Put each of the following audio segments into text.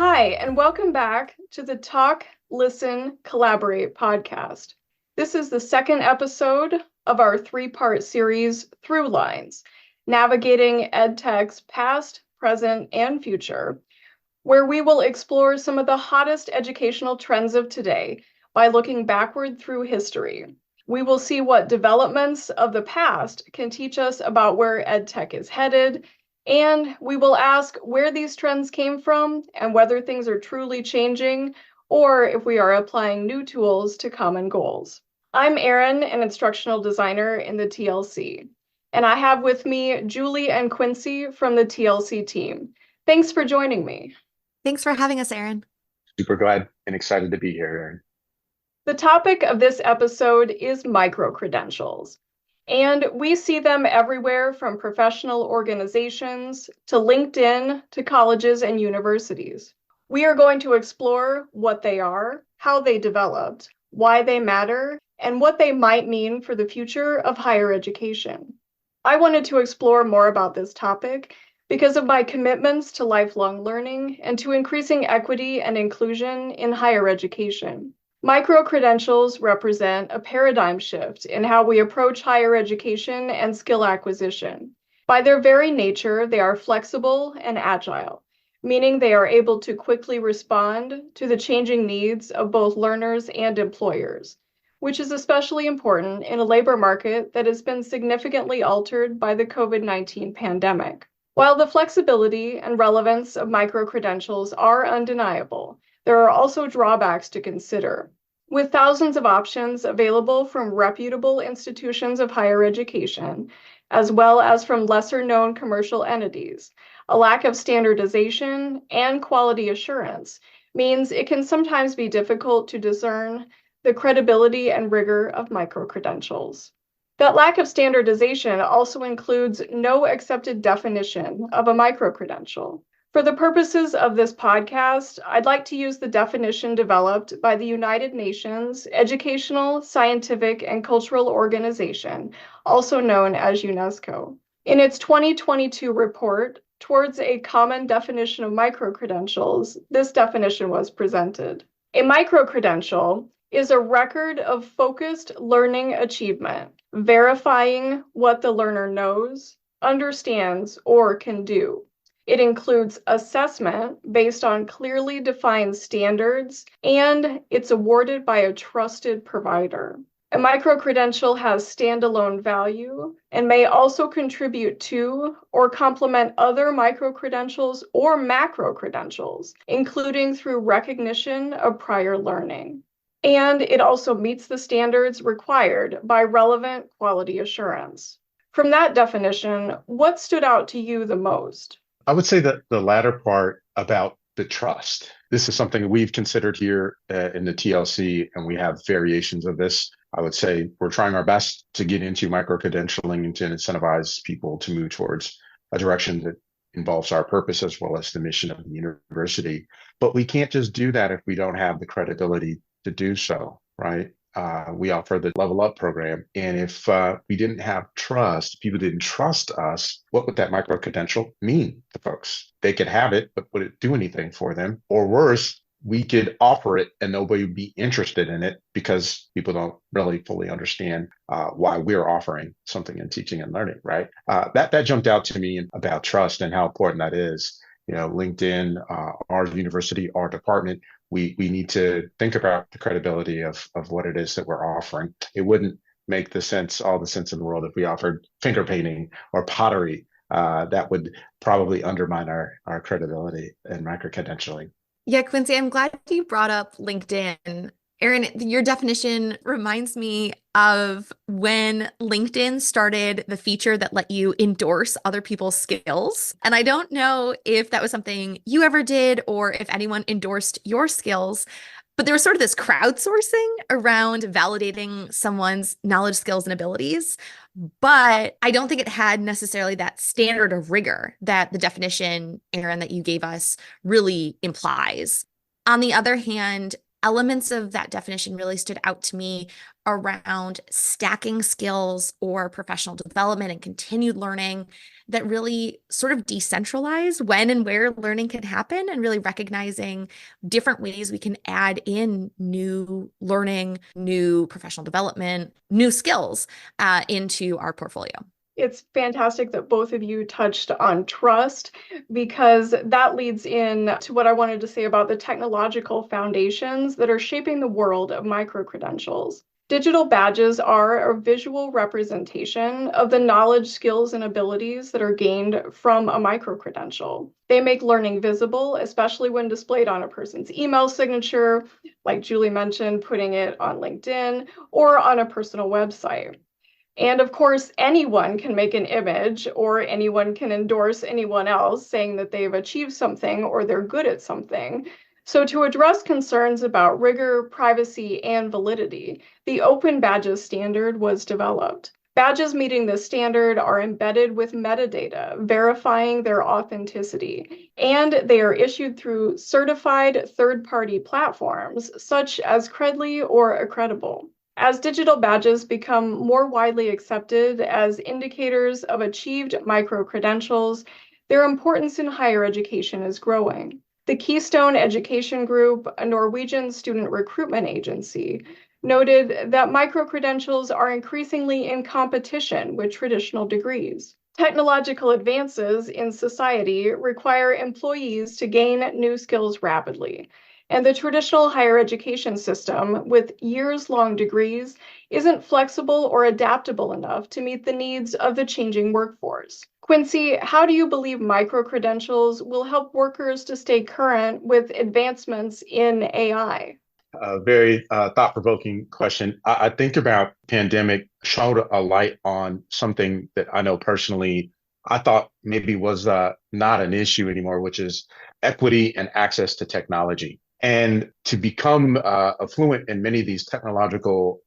Hi, and welcome back to the Talk, Listen, Collaborate podcast. This is the second episode of our three-part series, Throughlines, navigating EdTech's past, present, and future, where we will explore some of the hottest educational trends of today by looking backward through history. We will see what developments of the past can teach us about where EdTech is headed, and we will ask where these trends came from and whether things are truly changing or if we are applying new tools to common goals. I'm Erin, an instructional designer in the TLC, and I have with me Julie and Quincy from the TLC team. Thanks for joining me. Thanks for having us, Erin. Super glad and excited to be here, Erin. The topic of this episode is micro-credentials, and we see them everywhere from professional organizations to LinkedIn to colleges and universities. We are going to explore what they are, how they developed, why they matter, and what they might mean for the future of higher education. I wanted to explore more about this topic because of my commitments to lifelong learning and to increasing equity and inclusion in higher education. Micro-credentials represent a paradigm shift in how we approach higher education and skill acquisition. By their very nature, they are flexible and agile, meaning they are able to quickly respond to the changing needs of both learners and employers, which is especially important in a labor market that has been significantly altered by the COVID-19 pandemic. While the flexibility and relevance of micro-credentials are undeniable, there are also drawbacks to consider. With thousands of options available from reputable institutions of higher education, as well as from lesser-known commercial entities, a lack of standardization and quality assurance means it can sometimes be difficult to discern the credibility and rigor of micro-credentials. That lack of standardization also includes no accepted definition of a micro-credential. For the purposes of this podcast, I'd like to use the definition developed by the United Nations Educational, Scientific, and Cultural Organization, also known as UNESCO. In its 2022 report, Towards a Common Definition of Micro-Credentials, this definition was presented. A micro-credential is a record of focused learning achievement, verifying what the learner knows, understands, or can do. It includes assessment based on clearly defined standards, and it's awarded by a trusted provider. A micro-credential has standalone value and may also contribute to or complement other micro-credentials or macro-credentials, including through recognition of prior learning. And it also meets the standards required by relevant quality assurance. From that definition, what stood out to you the most? I would say that the latter part about the trust. This is something we've considered here in the TLC, and we have variations of this. I would say we're trying our best to get into micro-credentialing and to incentivize people to move towards a direction that involves our purpose as well as the mission of the university. But we can't just do that if we don't have the credibility to do so, right? We offer the Level Up program. And if we didn't have trust, people didn't trust us, what would that micro-credential mean to folks? They could have it, but would it do anything for them? Or worse, we could offer it and nobody would be interested in it because people don't really fully understand why we're offering something in teaching and learning, right? That jumped out to me about trust and how important that is. You know, LinkedIn, our university, our department, we need to think about the credibility of what it is that we're offering. It wouldn't make all the sense in the world if we offered finger painting or pottery. That would probably undermine our credibility and micro-credentialing. Yeah, Quincy, I'm glad you brought up LinkedIn. Erin, your definition reminds me of when LinkedIn started the feature that let you endorse other people's skills. And I don't know if that was something you ever did or if anyone endorsed your skills, but there was sort of this crowdsourcing around validating someone's knowledge, skills, and abilities. But I don't think it had necessarily that standard of rigor that the definition, Erin, that you gave us really implies. On the other hand, elements of that definition really stood out to me around stacking skills or professional development and continued learning that really sort of decentralize when and where learning can happen, and really recognizing different ways we can add in new learning, new professional development, new skills into our portfolio. It's fantastic that both of you touched on trust, because that leads in to what I wanted to say about the technological foundations that are shaping the world of micro-credentials. Digital badges are a visual representation of the knowledge, skills, and abilities that are gained from a micro-credential. They make learning visible, especially when displayed on a person's email signature, like Julie mentioned, putting it on LinkedIn, or on a personal website. And of course, anyone can make an image, or anyone can endorse anyone else saying that they've achieved something or they're good at something. So to address concerns about rigor, privacy, and validity, the Open Badges standard was developed. Badges meeting this standard are embedded with metadata, verifying their authenticity, and they are issued through certified third-party platforms such as Credly or Accredible. As digital badges become more widely accepted as indicators of achieved micro-credentials, their importance in higher education is growing. The Keystone Education Group, a Norwegian student recruitment agency, noted that micro-credentials are increasingly in competition with traditional degrees. Technological advances in society require employees to gain new skills rapidly, and the traditional higher education system with years-long degrees isn't flexible or adaptable enough to meet the needs of the changing workforce. Quincy, how do you believe micro-credentials will help workers to stay current with advancements in AI? A very thought-provoking question. I think about pandemic shone a light on something that I know personally I thought maybe was not an issue anymore, which is equity and access to technology. And to become fluent in many of these technological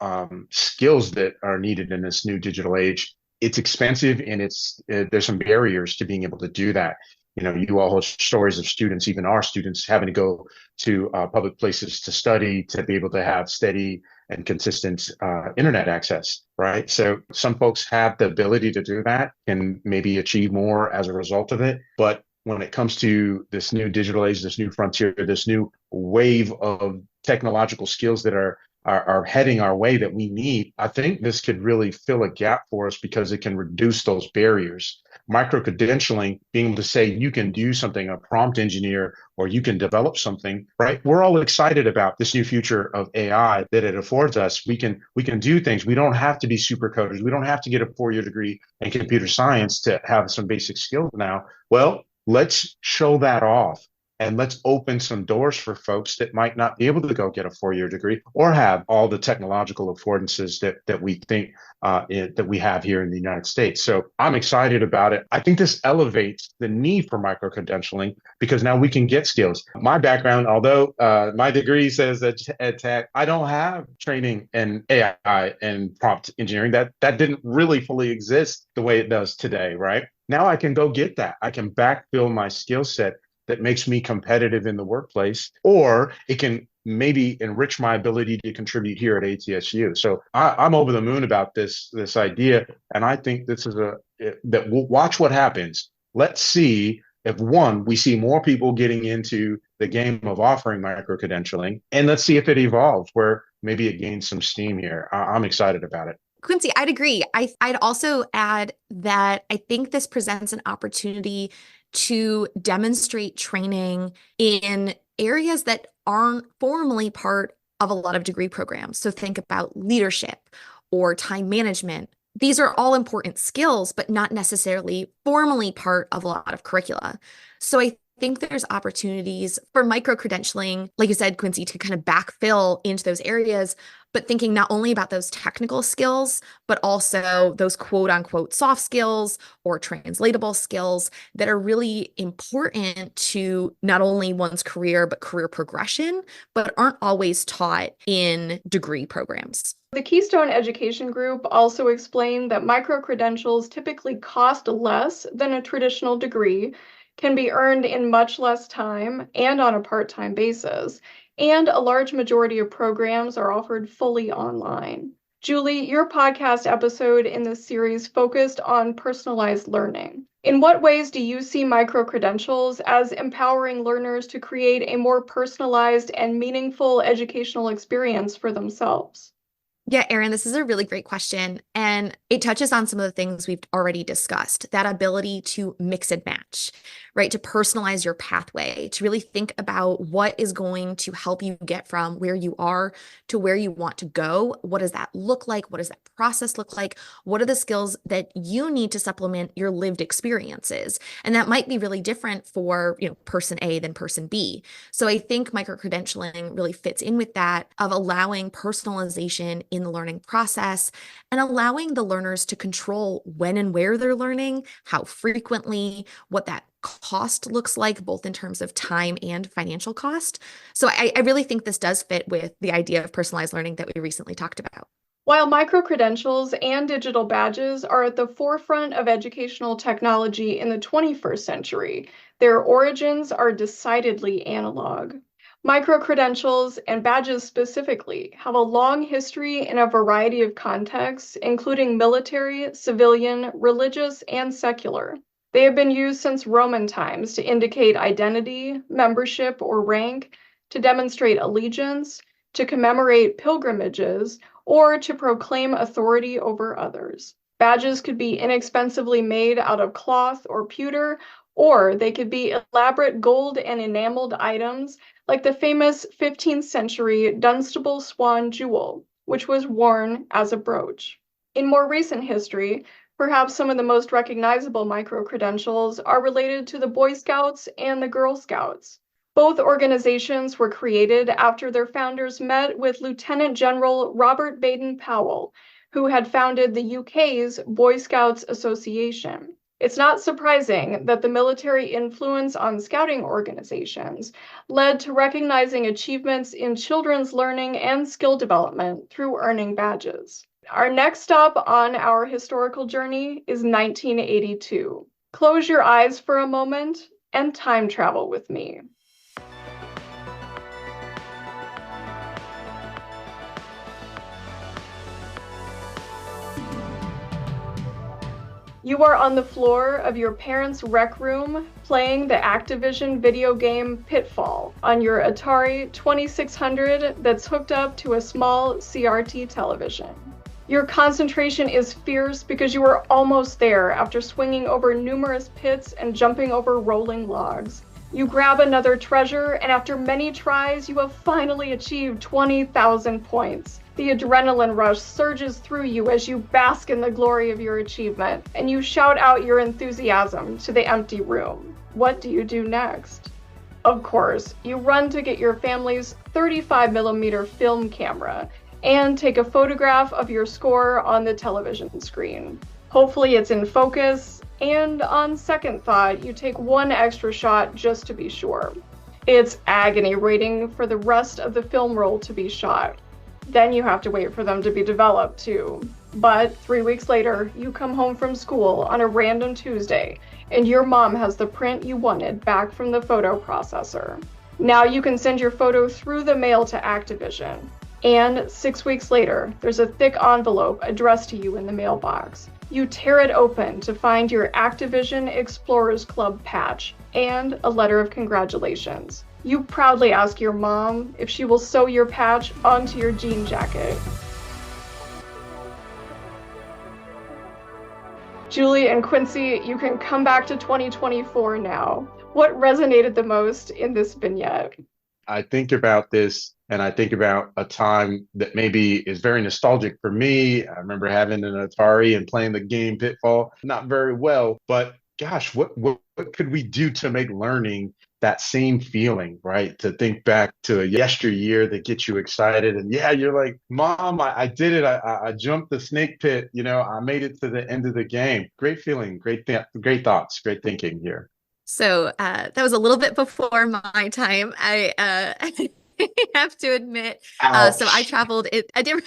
skills that are needed in this new digital age, it's expensive, and there's some barriers to being able to do that. You know, you all heard stories of students, even our students, having to go to public places to study, to be able to have steady and consistent internet access, right? So some folks have the ability to do that and maybe achieve more as a result of it. But when it comes to this new digital age, this new frontier, this new wave of technological skills that are heading our way that we need, I think this could really fill a gap for us because it can reduce those barriers. Micro-credentialing, being able to say you can do something, a prompt engineer, or you can develop something, right? We're all excited about this new future of AI that it affords us. We can do things. We don't have to be super coders. We don't have to get a 4-year degree in computer science to have some basic skills now. Well, let's show that off, and let's open some doors for folks that might not be able to go get a 4-year degree or have all the technological affordances that we think that we have here in the United States. So I'm excited about it. I think this elevates the need for micro-credentialing because now we can get skills. My background, although my degree says ed tech, I don't have training in AI and prompt engineering. That didn't really fully exist the way it does today, right? Now I can go get that. I can backfill my skill set that makes me competitive in the workplace, or it can maybe enrich my ability to contribute here at ATSU. So I'm over the moon about this idea, and I think this is that we'll watch what happens. Let's see if we see more people getting into the game of offering micro-credentialing, and let's see if it evolves where maybe it gains some steam here. I'm excited about it. Quincy, I'd agree. I'd also add that I think this presents an opportunity to demonstrate training in areas that aren't formally part of a lot of degree programs. So think about leadership or time management. These are all important skills, but not necessarily formally part of a lot of curricula. So I think there's opportunities for micro-credentialing, like you said, Quincy, to kind of backfill into those areas, but thinking not only about those technical skills, but also those quote unquote soft skills or translatable skills that are really important to not only one's career, but career progression, but aren't always taught in degree programs. The Keystone Education Group also explained that micro-credentials typically cost less than a traditional degree, can be earned in much less time and on a part-time basis, and a large majority of programs are offered fully online. Julie, your podcast episode in this series focused on personalized learning. In what ways do you see micro-credentials as empowering learners to create a more personalized and meaningful educational experience for themselves? Yeah, Erin, this is a really great question. And it touches on some of the things we've already discussed, that ability to mix and match, right? To personalize your pathway, to really think about what is going to help you get from where you are to where you want to go. What does that look like? What does that process look like? What are the skills that you need to supplement your lived experiences? And that might be really different for, person A than person B. So I think micro-credentialing really fits in with that, of allowing personalization in the learning process and allowing the learners to control when and where they're learning, how frequently, what that cost looks like, both in terms of time and financial cost. So I really think this does fit with the idea of personalized learning that we recently talked about. While micro-credentials and digital badges are at the forefront of educational technology in the 21st century, their origins are decidedly analog. Micro-credentials, and badges specifically, have a long history in a variety of contexts, including military, civilian, religious, and secular. They have been used since Roman times to indicate identity, membership, or rank, to demonstrate allegiance, to commemorate pilgrimages, or to proclaim authority over others. Badges could be inexpensively made out of cloth or pewter, or they could be elaborate gold and enameled items like the famous 15th century Dunstable swan jewel, which was worn as a brooch. In more recent history, perhaps some of the most recognizable micro-credentials are related to the Boy Scouts and the Girl Scouts. Both organizations were created after their founders met with Lieutenant General Robert Baden-Powell, who had founded the UK's Boy Scouts Association. It's not surprising that the military influence on scouting organizations led to recognizing achievements in children's learning and skill development through earning badges. Our next stop on our historical journey is 1982. Close your eyes for a moment and time travel with me. You are on the floor of your parents' rec room playing the Activision video game Pitfall on your Atari 2600 that's hooked up to a small CRT television. Your concentration is fierce because you are almost there after swinging over numerous pits and jumping over rolling logs. You grab another treasure, and after many tries, you have finally achieved 20,000 points. The adrenaline rush surges through you as you bask in the glory of your achievement, and you shout out your enthusiasm to the empty room. What do you do next? Of course, you run to get your family's 35mm film camera and take a photograph of your score on the television screen. Hopefully it's in focus, and on second thought, you take one extra shot just to be sure. It's agony waiting for the rest of the film roll to be shot. Then you have to wait for them to be developed too. But 3 weeks later, you come home from school on a random Tuesday, and your mom has the print you wanted back from the photo processor. Now you can send your photo through the mail to Activision. And 6 weeks later, there's a thick envelope addressed to you in the mailbox. You tear it open to find your Activision Explorers Club patch and a letter of congratulations. You proudly ask your mom if she will sew your patch onto your jean jacket. Julie and Quincy, you can come back to 2024 now. What resonated the most in this vignette? I think about this and I think about a time that maybe is very nostalgic for me. I remember having an Atari and playing the game Pitfall, not very well, but gosh, what could we do to make learning that same feeling, right? To think back to a yesteryear that gets you excited. And yeah, you're like, Mom, I did it. I jumped the snake pit. I made it to the end of the game. Great feeling, great thoughts, great thinking here. So that was a little bit before my time. I have to admit. So I traveled. I did.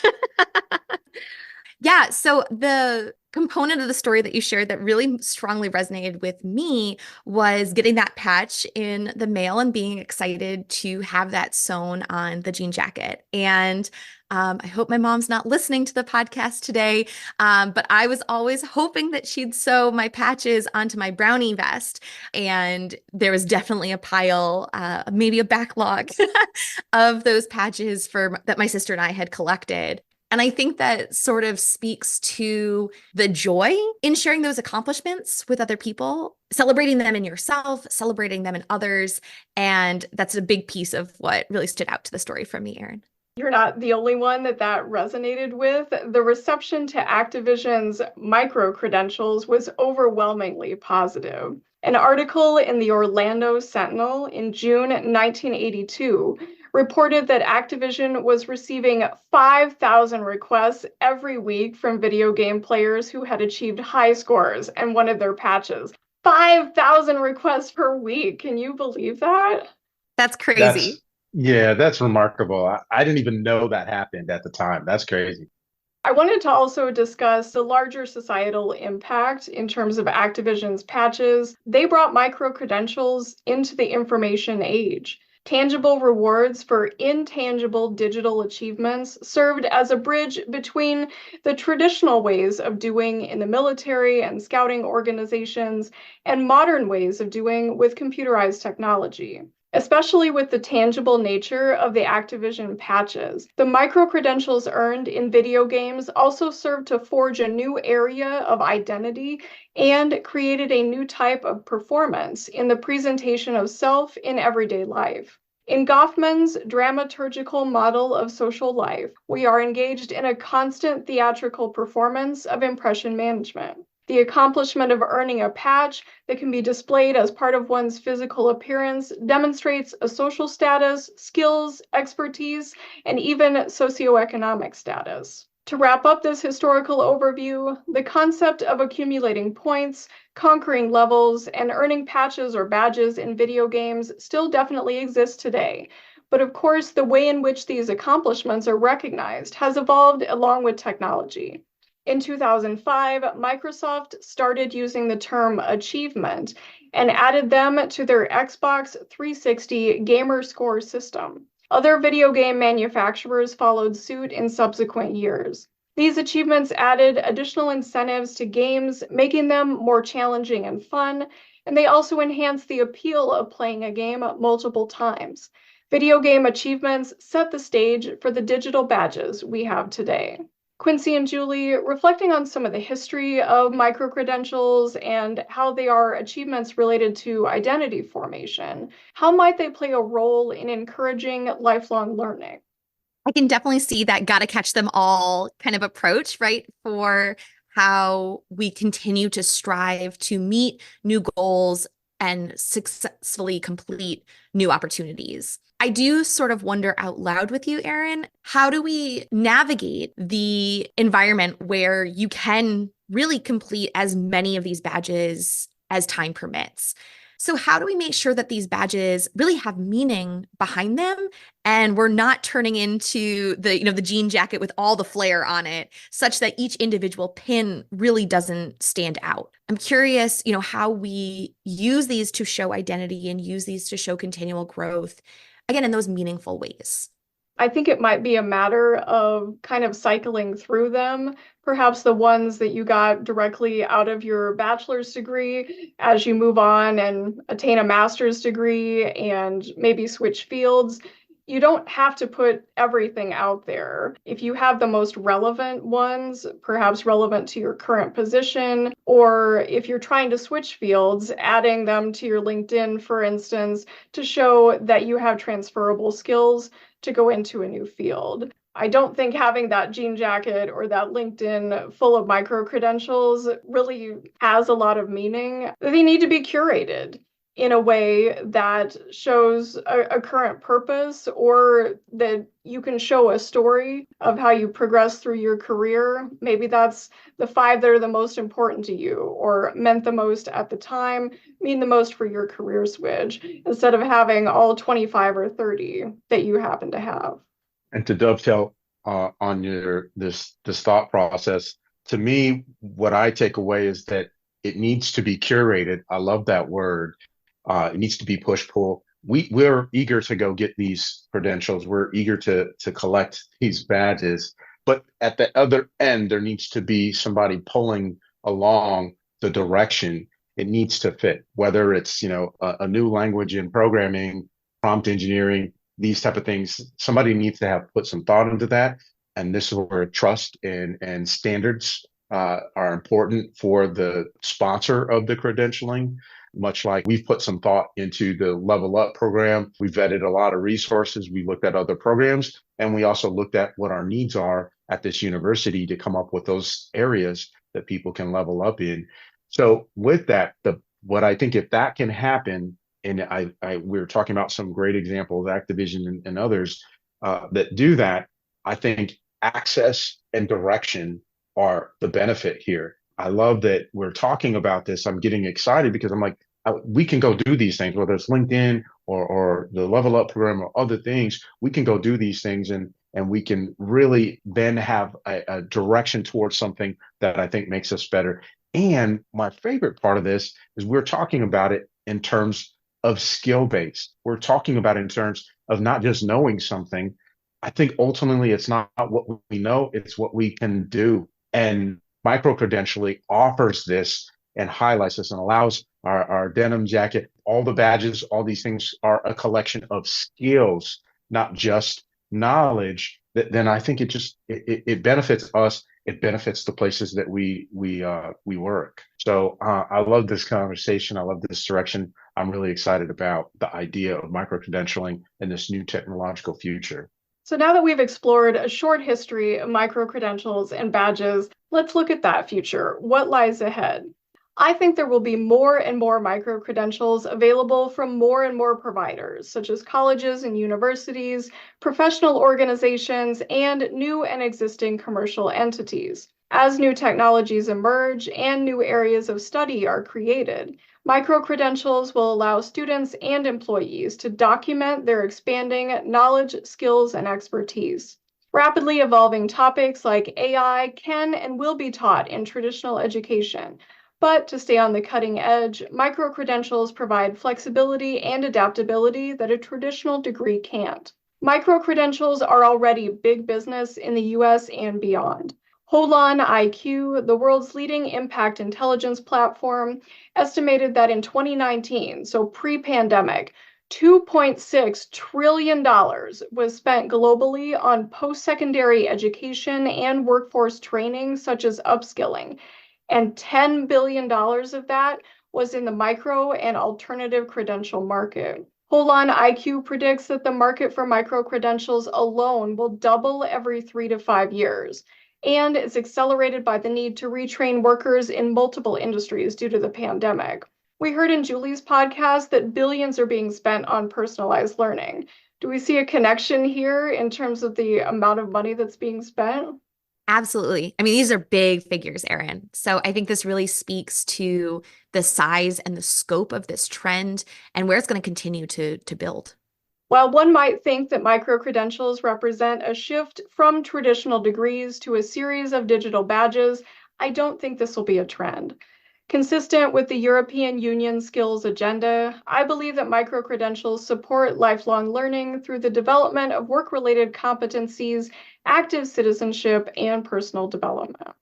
Yeah. So the component of the story that you shared that really strongly resonated with me was getting that patch in the mail and being excited to have that sewn on the jean jacket. And I hope my mom's not listening to the podcast today, but I was always hoping that she'd sew my patches onto my brownie vest. And there was definitely a pile, maybe a backlog of those patches that my sister and I had collected. And I think that sort of speaks to the joy in sharing those accomplishments with other people, celebrating them in yourself, celebrating them in others. And that's a big piece of what really stood out to the story from me, Erin. You're not the only one that resonated with. The reception to Activision's micro-credentials was overwhelmingly positive. An article in the Orlando Sentinel in June 1982 reported that Activision was receiving 5,000 requests every week from video game players who had achieved high scores and wanted their patches. 5,000 requests per week. Can you believe that? That's crazy. That's remarkable. I didn't even know that happened at the time. That's crazy. I wanted to also discuss the larger societal impact in terms of Activision's patches. They brought micro-credentials into the information age. Tangible rewards for intangible digital achievements served as a bridge between the traditional ways of doing in the military and scouting organizations and modern ways of doing with computerized technology. Especially with the tangible nature of the Activision patches. The micro-credentials earned in video games also served to forge a new area of identity and created a new type of performance in the presentation of self in everyday life. In Goffman's dramaturgical model of social life, we are engaged in a constant theatrical performance of impression management. The accomplishment of earning a patch that can be displayed as part of one's physical appearance demonstrates a social status, skills, expertise, and even socioeconomic status. To wrap up this historical overview, the concept of accumulating points, conquering levels, and earning patches or badges in video games still definitely exists today. But of course, the way in which these accomplishments are recognized has evolved along with technology. In 2005, Microsoft started using the term achievement and added them to their Xbox 360 gamer score system. Other video game manufacturers followed suit in subsequent years. These achievements added additional incentives to games, making them more challenging and fun, and they also enhanced the appeal of playing a game multiple times. Video game achievements set the stage for the digital badges we have today. Quincy and Julie, reflecting on some of the history of micro-credentials and how they are achievements related to identity formation, how might they play a role in encouraging lifelong learning? I can definitely see that gotta catch them all kind of approach, right? For how we continue to strive to meet new goals and successfully complete new opportunities. I do sort of wonder out loud with you, Erin, how do we navigate the environment where you can really complete as many of these badges as time permits? So how do we make sure that these badges really have meaning behind them and we're not turning into the jean jacket with all the flair on it, such that each individual pin really doesn't stand out? I'm curious, how we use these to show identity and use these to show continual growth, again, in those meaningful ways. I think it might be a matter of kind of cycling through them, perhaps the ones that you got directly out of your bachelor's degree as you move on and attain a master's degree and maybe switch fields. You don't have to put everything out there. If you have the most relevant ones, perhaps relevant to your current position, or if you're trying to switch fields, adding them to your LinkedIn, for instance, to show that you have transferable skills to go into a new field. I don't think having that jean jacket or that LinkedIn full of micro-credentials really has a lot of meaning. They need to be curated in a way that shows a current purpose, or that you can show a story of how you progress through your career. Maybe that's the 5 that are the most important to you or meant the most at the time, mean the most for your career switch, instead of having all 25 or 30 that you happen to have. And to dovetail on this thought process, To me, what I take away is that it needs to be curated. I love that word. It needs to be push pull. We're eager to go get these credentials. We're eager to collect these badges. But at the other end, there needs to be somebody pulling along the direction. It needs to fit, whether it's, a new language in programming, prompt engineering, these type of things. Somebody needs to have put some thought into that. And this is where trust and standards are important for the sponsor of the credentialing. Much like we've put some thought into the Level Up program, we vetted a lot of resources. We looked at other programs, and we also looked at what our needs are at this university to come up with those areas that people can level up in. So with that, what I think if that can happen, and we were talking about some great examples, Activision and others that do that, I think access and direction are the benefit here. I love that we're talking about this. I'm getting excited because I'm like, we can go do these things, whether it's LinkedIn or the Level Up program or other things. We can go do these things and we can really then have a direction towards something that I think makes us better. And my favorite part of this is we're talking about it in terms of skill based. We're talking about it in terms of not just knowing something. I think ultimately it's not what we know, it's what we can do. And micro-credentialing offers this and highlights this and allows our denim jacket, all the badges, all these things are a collection of skills, not just knowledge. Then I think it benefits us. It benefits the places that we work. So I love this conversation. I love this direction. I'm really excited about the idea of micro-credentialing in this new technological future. So now that we've explored a short history of micro-credentials and badges, let's look at that future. What lies ahead? I think there will be more and more micro-credentials available from more and more providers, such as colleges and universities, professional organizations, and new and existing commercial entities. As new technologies emerge and new areas of study are created, micro-credentials will allow students and employees to document their expanding knowledge, skills, and expertise. Rapidly evolving topics like AI can and will be taught in traditional education, but to stay on the cutting edge, micro-credentials provide flexibility and adaptability that a traditional degree can't. Micro-credentials are already big business in the US and beyond. Holon IQ, the world's leading impact intelligence platform, estimated that in 2019, so pre-pandemic, $2.6 trillion was spent globally on post-secondary education and workforce training, such as upskilling, and $10 billion of that was in the micro and alternative credential market. Holon IQ predicts that the market for micro-credentials alone will double every 3 to 5 years, and is accelerated by the need to retrain workers in multiple industries due to the pandemic. We heard in Julie's podcast that billions are being spent on personalized learning. Do we see a connection here in terms of the amount of money that's being spent? Absolutely. I mean, these are big figures, Erin. So I think this really speaks to the size and the scope of this trend and where it's going to continue to build. While one might think that micro-credentials represent a shift from traditional degrees to a series of digital badges, I don't think this will be a trend. Consistent with the European Union skills agenda, I believe that micro-credentials support lifelong learning through the development of work-related competencies, active citizenship, and personal development.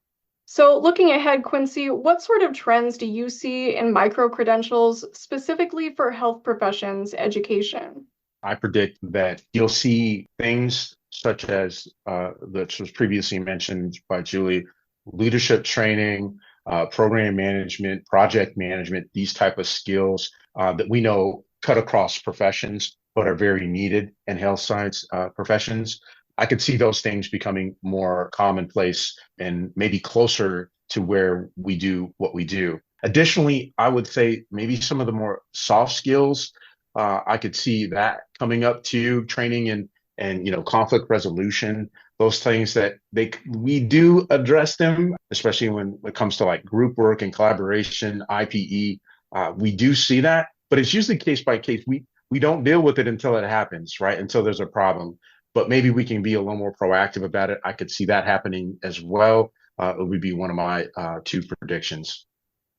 So looking ahead, Quincy, what sort of trends do you see in micro-credentials specifically for health professions education? I predict that you'll see things such as that was previously mentioned by Julie, leadership training, program management, project management, these type of skills that we know cut across professions, but are very needed in health science professions. I could see those things becoming more commonplace and maybe closer to where we do what we do. Additionally, I would say maybe some of the more soft skills, I could see that coming up too, training and conflict resolution, those things that we do address them, especially when it comes to like group work and collaboration, IPE. We do see that, but it's usually case by case. We don't deal with it until it happens, right? Until there's a problem. But maybe we can be a little more proactive about it. I could see that happening as well. it would be one of my two predictions.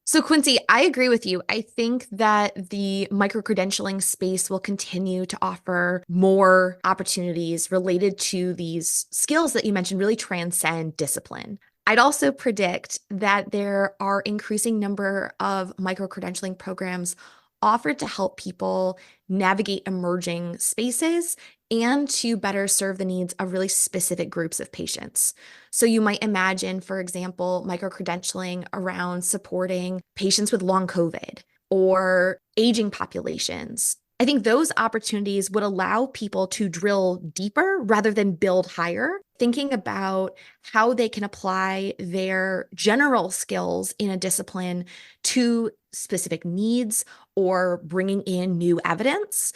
So, Quincy, I agree with you. I think that the micro-credentialing space will continue to offer more opportunities related to these skills that you mentioned really transcend discipline. I'd also predict that there are increasing number of micro-credentialing programs offered to help people navigate emerging spaces and to better serve the needs of really specific groups of patients. So you might imagine, for example, micro-credentialing around supporting patients with long COVID or aging populations. I think those opportunities would allow people to drill deeper rather than build higher, thinking about how they can apply their general skills in a discipline to specific needs or bringing in new evidence.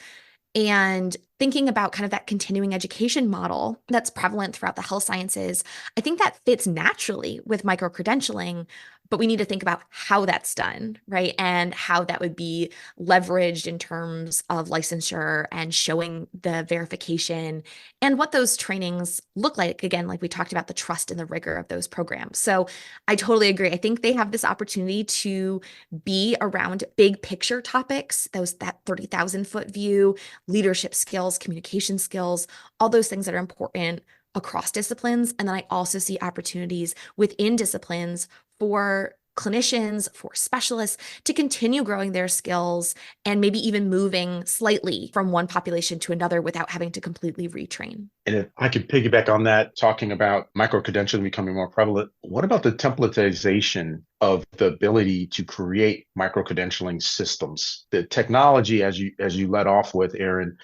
And thinking about kind of that continuing education model that's prevalent throughout the health sciences, I think that fits naturally with micro-credentialing, but we need to think about how that's done, right? And how that would be leveraged in terms of licensure and showing the verification and what those trainings look like. Again, like we talked about the trust and the rigor of those programs. So I totally agree. I think they have this opportunity to be around big picture topics, that 30,000-foot view, leadership skills, communication skills, all those things that are important across disciplines. And then I also see opportunities within disciplines for clinicians, for specialists to continue growing their skills and maybe even moving slightly from one population to another without having to completely retrain. And if I could piggyback on that, talking about micro-credentialing becoming more prevalent, what about the templatization of the ability to create micro-credentialing systems? The technology, as you led off with, Aaron,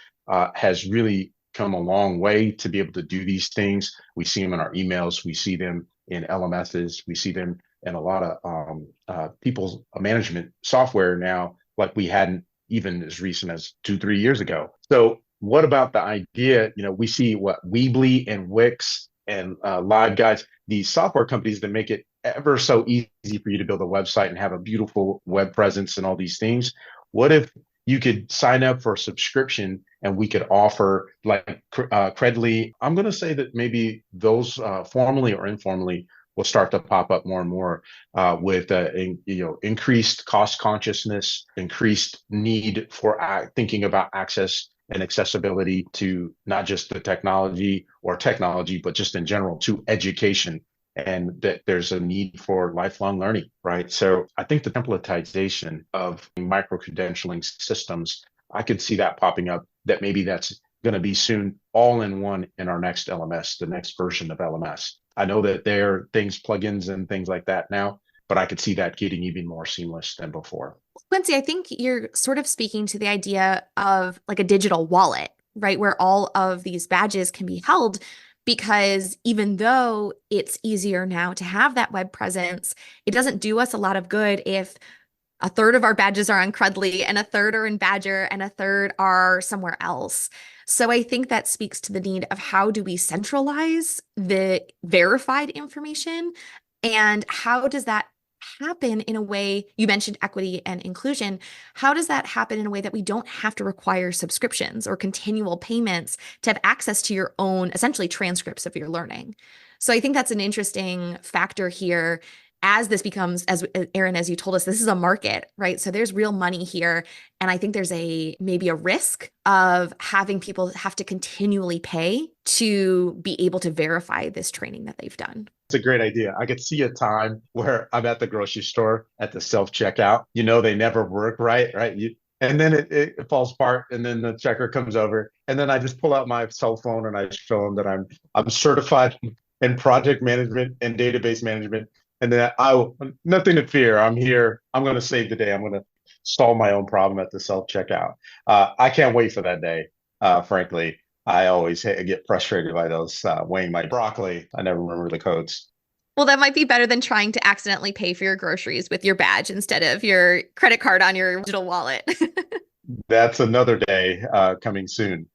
has really come a long way to be able to do these things. We see them in our emails, we see them in LMSs, we see them in a lot of people's management software now, like we hadn't even as recent as 2-3 years ago. So what about the idea, we see what Weebly and Wix and Live Guides, these software companies that make it ever so easy for you to build a website and have a beautiful web presence and all these things. What if you could sign up for a subscription and we could offer like Credly? I'm going to say that maybe those formally or informally will start to pop up more and more with increased cost consciousness, increased need for thinking about access and accessibility to not just the technology, but just in general to education, and that there's a need for lifelong learning, right? So I think the templatization of micro-credentialing systems, I could see that popping up, that maybe that's going to be soon all in one in our next LMS, the next version of LMS. I know that there are things, plugins and things like that now, but I could see that getting even more seamless than before. Quincy, I think you're sort of speaking to the idea of like a digital wallet, right? Where all of these badges can be held, because even though it's easier now to have that web presence, it doesn't do us a lot of good if a third of our badges are on Credly and a third are in Badger and a third are somewhere else. So I think that speaks to the need of how do we centralize the verified information, and how does that happen in a way, you mentioned equity and inclusion, how does that happen in a way that we don't have to require subscriptions or continual payments to have access to your own essentially transcripts of your learning? So I think that's an interesting factor here. As this becomes, as Aaron, as you told us, this is a market, right? So there's real money here. And I think there's maybe a risk of having people have to continually pay to be able to verify this training that they've done. It's a great idea. I could see a time where I'm at the grocery store at the self-checkout. They never work right? And then it falls apart, and then the checker comes over, and then I just pull out my cell phone and I show them that I'm certified in project management and database management. And then nothing to fear. I'm here. I'm going to save the day. I'm going to solve my own problem at the self-checkout. I can't wait for that day. Frankly, I always get frustrated by those weighing my broccoli. I never remember the codes. Well, that might be better than trying to accidentally pay for your groceries with your badge instead of your credit card on your digital wallet. That's another day coming soon.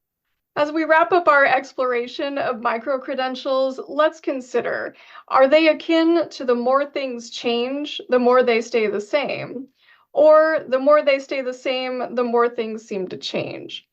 As we wrap up our exploration of micro-credentials, let's consider, are they akin to the more things change, the more they stay the same? Or the more they stay the same, the more things seem to change?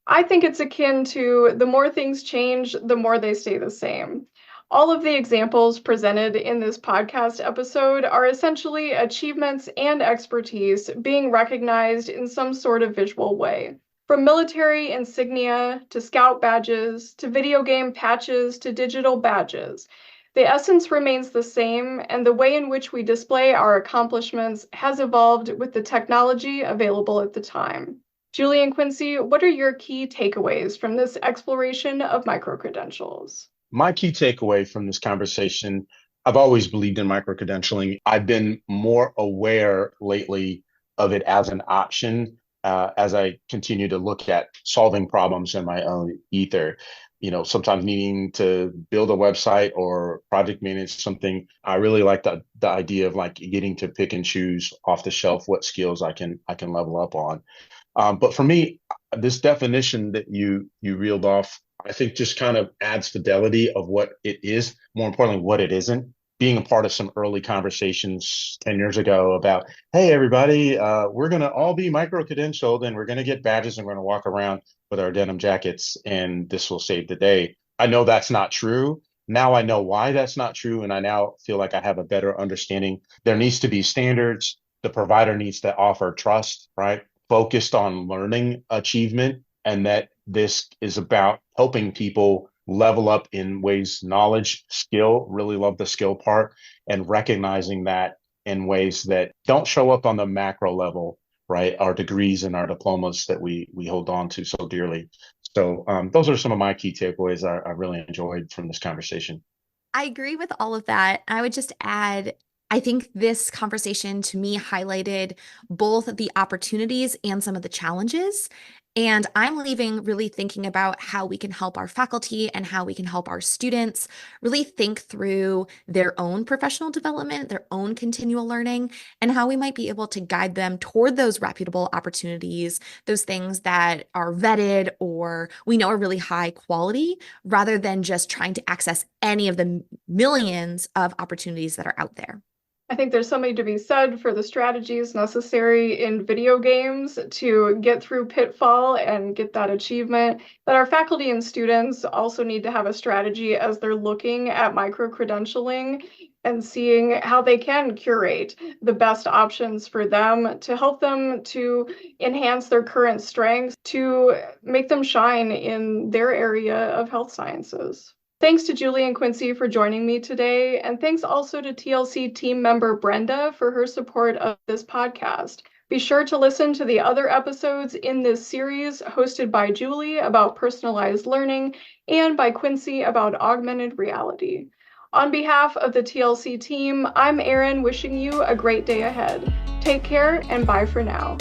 I think it's akin to the more things change, the more they stay the same. All of the examples presented in this podcast episode are essentially achievements and expertise being recognized in some sort of visual way. From military insignia to scout badges to video game patches to digital badges, the essence remains the same, and the way in which we display our accomplishments has evolved with the technology available at the time. Julie and Quincy, what are your key takeaways from this exploration of microcredentials? My key takeaway from this conversation, I've always believed in microcredentialing. I've been more aware lately of it as an option as I continue to look at solving problems in my own ether. Sometimes needing to build a website or project manage something. I really like the idea of like getting to pick and choose off the shelf what skills I can level up on. But for me, this definition that you reeled off, I think just kind of adds fidelity of what it is, more importantly, what it isn't. Being a part of some early conversations 10 years ago about, hey, everybody, we're going to all be micro-credentialed and we're going to get badges and we're going to walk around with our denim jackets and this will save the day. I know that's not true. Now I know why that's not true. And I now feel like I have a better understanding. There needs to be standards. The provider needs to offer trust, right? Focused on learning achievement, and that this is about helping people level up in ways, knowledge, skill, really love the skill part, and recognizing that in ways that don't show up on the macro level, right? Our degrees and our diplomas that we hold on to so dearly. So those are some of my key takeaways I really enjoyed from this conversation. I agree with all of that. I would just add, I think this conversation to me highlighted both the opportunities and some of the challenges. And I'm leaving really thinking about how we can help our faculty and how we can help our students really think through their own professional development, their own continual learning, and how we might be able to guide them toward those reputable opportunities, those things that are vetted or we know are really high quality, rather than just trying to access any of the millions of opportunities that are out there. I think there's something to be said for the strategies necessary in video games to get through pitfall and get that achievement, that our faculty and students also need to have a strategy as they're looking at micro-credentialing and seeing how they can curate the best options for them to help them to enhance their current strengths, to make them shine in their area of health sciences. Thanks to Julie and Quincy for joining me today, and thanks also to TLC team member Brenda for her support of this podcast. Be sure to listen to the other episodes in this series hosted by Julie about personalized learning and by Quincy about augmented reality. On behalf of the TLC team, I'm Erin wishing you a great day ahead. Take care and bye for now.